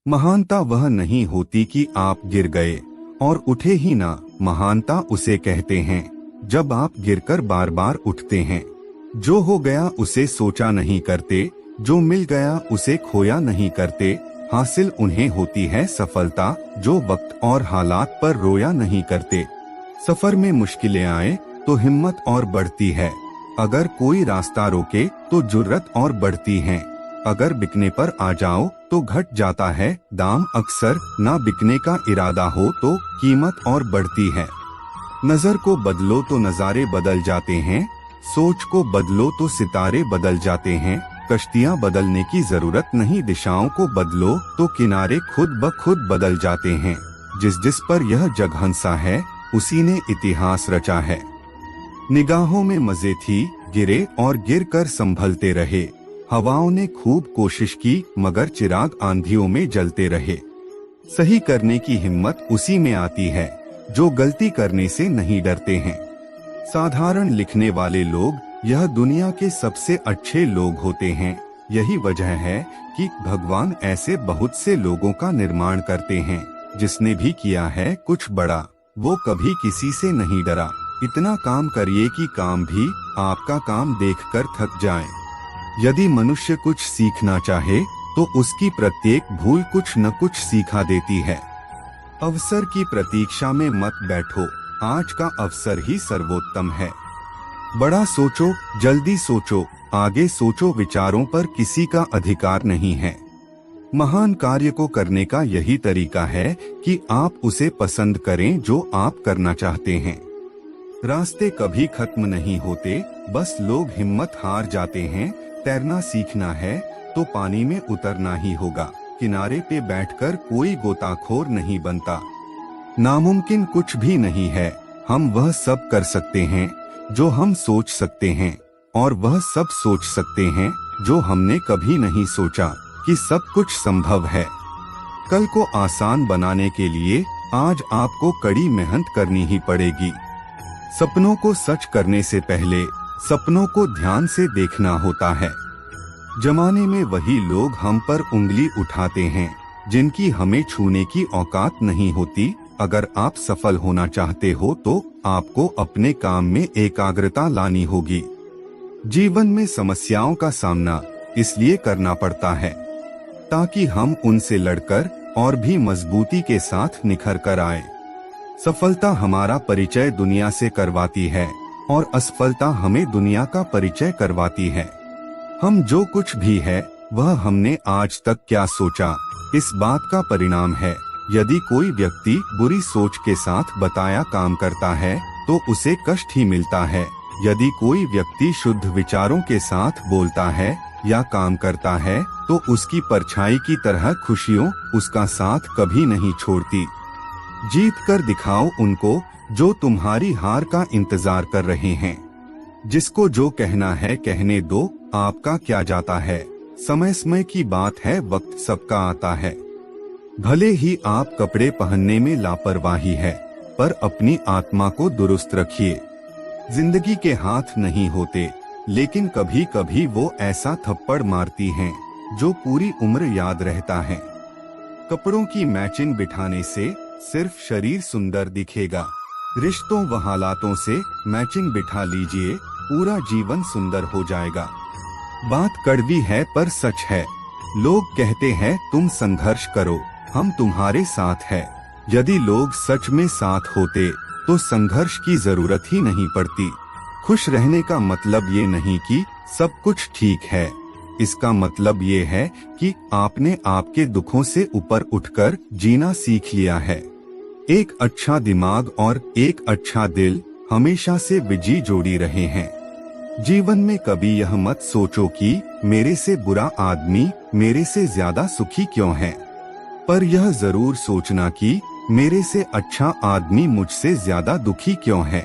महानता वह नहीं होती कि आप गिर गए और उठे ही ना, महानता उसे कहते हैं जब आप गिरकर बार बार उठते हैं। जो हो गया उसे सोचा नहीं करते, जो मिल गया उसे खोया नहीं करते। हासिल उन्हें होती है सफलता जो वक्त और हालात पर रोया नहीं करते। सफर में मुश्किलें आए तो हिम्मत और बढ़ती है, अगर कोई रास्ता रोके तो जुर्रत और बढ़ती है। अगर बिकने पर आ जाओ तो घट जाता है दाम, अक्सर ना बिकने का इरादा हो तो कीमत और बढ़ती है। नजर को बदलो तो नजारे बदल जाते हैं, सोच को बदलो तो सितारे बदल जाते हैं। कश्तियां बदलने की जरूरत नहीं, दिशाओं को बदलो तो किनारे खुद ब खुद बदल जाते हैं। जिस जिस पर यह जग हंसा है उसी ने इतिहास रचा है। निगाहों में मजे थी, गिरे और गिर कर संभलते रहे। हवाओं ने खूब कोशिश की मगर चिराग आंधियों में जलते रहे। सही करने की हिम्मत उसी में आती है जो गलती करने से नहीं डरते हैं। साधारण लिखने वाले लोग यह दुनिया के सबसे अच्छे लोग होते हैं। यही वजह है कि भगवान ऐसे बहुत से लोगों का निर्माण करते हैं। जिसने भी किया है कुछ बड़ा, वो कभी किसी से नहीं डरा। इतना काम करिए कि काम भी आपका काम देखकर थक जाए। यदि मनुष्य कुछ सीखना चाहे तो उसकी प्रत्येक भूल कुछ न कुछ सिखा देती है। अवसर की प्रतीक्षा में मत बैठो, आज का अवसर ही सर्वोत्तम है। बड़ा सोचो, जल्दी सोचो, आगे सोचो, विचारों पर किसी का अधिकार नहीं है। महान कार्य को करने का यही तरीका है कि आप उसे पसंद करें जो आप करना चाहते हैं। रास्ते कभी खत्म नहीं होते, बस लोग हिम्मत हार जाते हैं। तैरना सीखना है तो पानी में उतरना ही होगा, किनारे पे बैठकर कोई गोताखोर नहीं बनता। नामुमकिन कुछ भी नहीं है, हम वह सब कर सकते हैं जो हम सोच सकते हैं, और वह सब सोच सकते हैं जो हमने कभी नहीं सोचा कि सब कुछ संभव है। कल को आसान बनाने के लिए आज आपको कड़ी मेहनत करनी ही पड़ेगी। सपनों को सच करने से पहले सपनों को ध्यान से देखना होता है। जमाने में वही लोग हम पर उंगली उठाते हैं जिनकी हमें छूने की औकात नहीं होती। अगर आप सफल होना चाहते हो तो आपको अपने काम में एकाग्रता लानी होगी। जीवन में समस्याओं का सामना इसलिए करना पड़ता है ताकि हम उनसे लड़कर और भी मजबूती के साथ निखर कर आए। सफलता हमारा परिचय दुनिया से करवाती है और असफलता हमें दुनिया का परिचय करवाती है। हम जो कुछ भी है वह हमने आज तक क्या सोचा, इस बात का परिणाम है। यदि कोई व्यक्ति बुरी सोच के साथ बताया काम करता है तो उसे कष्ट ही मिलता है। यदि कोई व्यक्ति शुद्ध विचारों के साथ बोलता है या काम करता है तो उसकी परछाई की तरह खुशियों उसका साथ कभी नहीं छोड़ती। जीत कर दिखाओ उनको जो तुम्हारी हार का इंतजार कर रहे हैं। जिसको जो कहना है कहने दो, आपका क्या जाता है। समय समय की बात है, वक्त सबका आता है। भले ही आप कपड़े पहनने में लापरवाही है, पर अपनी आत्मा को दुरुस्त रखिए। जिंदगी के हाथ नहीं होते, लेकिन कभी कभी वो ऐसा थप्पड़ मारती हैं जो पूरी उम्र याद रहता है। कपड़ों की मैचिंग बिठाने से सिर्फ शरीर सुंदर दिखेगा, रिश्तों व हालातों से मैचिंग बिठा लीजिए, पूरा जीवन सुंदर हो जाएगा। बात कड़वी है पर सच है। लोग कहते हैं तुम संघर्ष करो, हम तुम्हारे साथ हैं। यदि लोग सच में साथ होते तो संघर्ष की जरूरत ही नहीं पड़ती। खुश रहने का मतलब ये नहीं कि सब कुछ ठीक है, इसका मतलब ये है कि आपने आपके दुखों से ऊपर उठकर जीना सीख लिया है। एक अच्छा दिमाग और एक अच्छा दिल हमेशा से विजयी जोड़ी रहे हैं। जीवन में कभी यह मत सोचो कि मेरे से बुरा आदमी मेरे से ज्यादा सुखी क्यों है, पर यह जरूर सोचना कि मेरे से अच्छा आदमी मुझसे ज्यादा दुखी क्यों है।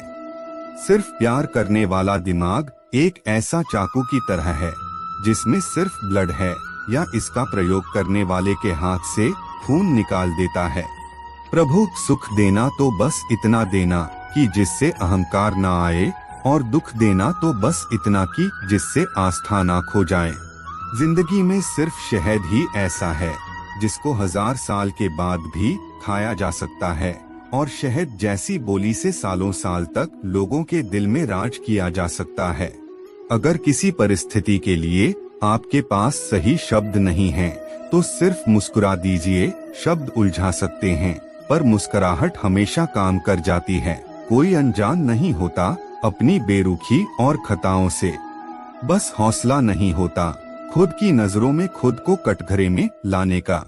सिर्फ प्यार करने वाला दिमाग एक ऐसा चाकू की तरह है जिसमें सिर्फ ब्लड है, या इसका प्रयोग करने वाले के हाथ से खून निकाल देता है। प्रभु सुख देना तो बस इतना देना कि जिससे अहंकार ना आए, और दुख देना तो बस इतना कि जिससे आस्था ना खो जाए। जिंदगी में सिर्फ शहद ही ऐसा है जिसको 1000 साल के बाद भी खाया जा सकता है, और शहद जैसी बोली से सालों साल तक लोगों के दिल में राज किया जा सकता है। अगर किसी परिस्थिति के लिए आपके पास सही शब्द नहीं है तो सिर्फ मुस्कुरा दीजिए। शब्द उलझा सकते हैं, पर मुस्कुराहट हमेशा काम कर जाती है। कोई अनजान नहीं होता अपनी बेरुखी और खताओं से। बस हौसला नहीं होता खुद की नजरों में खुद को कटघरे में लाने का।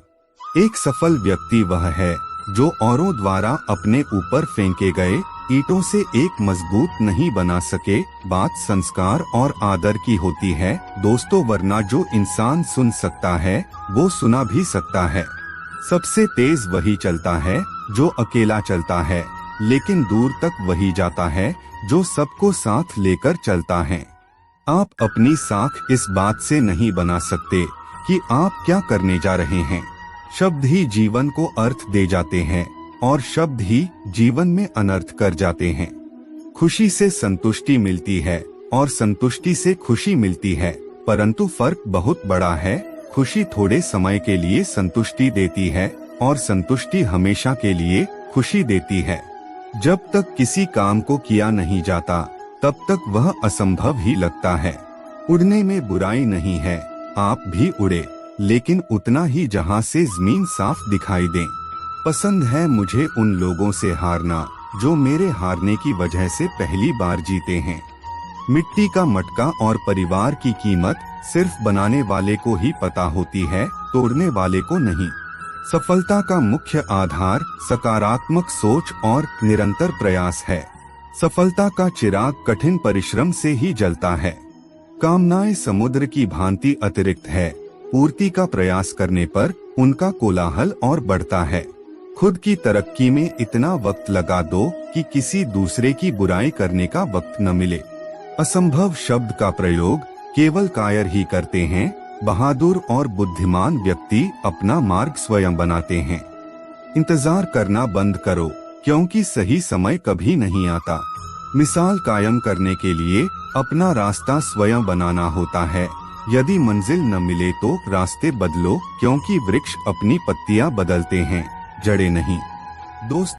एक सफल व्यक्ति वह है जो औरों द्वारा अपने ऊपर फेंके गए ईंटों से एक मजबूत नहीं बना सके। बात संस्कार और आदर की होती है दोस्तों, वरना जो इंसान सुन सकता है वो सुना भी सकता है। सबसे तेज वही चलता है जो अकेला चलता है, लेकिन दूर तक वही जाता है जो सबको साथ लेकर चलता है। आप अपनी साख इस बात से नहीं बना सकते कि आप क्या करने जा रहे हैं। शब्द ही जीवन को अर्थ दे जाते हैं और शब्द ही जीवन में अनर्थ कर जाते हैं। खुशी से संतुष्टि मिलती है और संतुष्टि से खुशी मिलती है, परंतु फर्क बहुत बड़ा है। खुशी थोड़े समय के लिए संतुष्टि देती है और संतुष्टि हमेशा के लिए खुशी देती है। जब तक किसी काम को किया नहीं जाता तब तक वह असंभव ही लगता है। उड़ने में बुराई नहीं है, आप भी उड़े, लेकिन उतना ही जहां से जमीन साफ दिखाई दे। पसंद है मुझे उन लोगों से हारना जो मेरे हारने की वजह से पहली बार जीते हैं। मिट्टी का मटका और परिवार की कीमत सिर्फ बनाने वाले को ही पता होती है, तोड़ने वाले को नहीं। सफलता का मुख्य आधार सकारात्मक सोच और निरंतर प्रयास है। सफलता का चिराग कठिन परिश्रम से ही जलता है। कामनाएं समुद्र की भांति अतिरिक्त है, पूर्ति का प्रयास करने पर उनका कोलाहल और बढ़ता है। खुद की तरक्की में इतना वक्त लगा दो कि किसी दूसरे की बुराई करने का वक्त न मिले। असंभव शब्द का प्रयोग केवल कायर ही करते हैं। बहादुर और बुद्धिमान व्यक्ति अपना मार्ग स्वयं बनाते हैं। इंतजार करना बंद करो, क्योंकि सही समय कभी नहीं आता। मिसाल कायम करने के लिए अपना रास्ता स्वयं बनाना होता है। यदि मंजिल न मिले तो रास्ते बदलो, क्योंकि वृक्ष अपनी पत्तियां बदलते हैं, जड़ें नहीं। दोस्त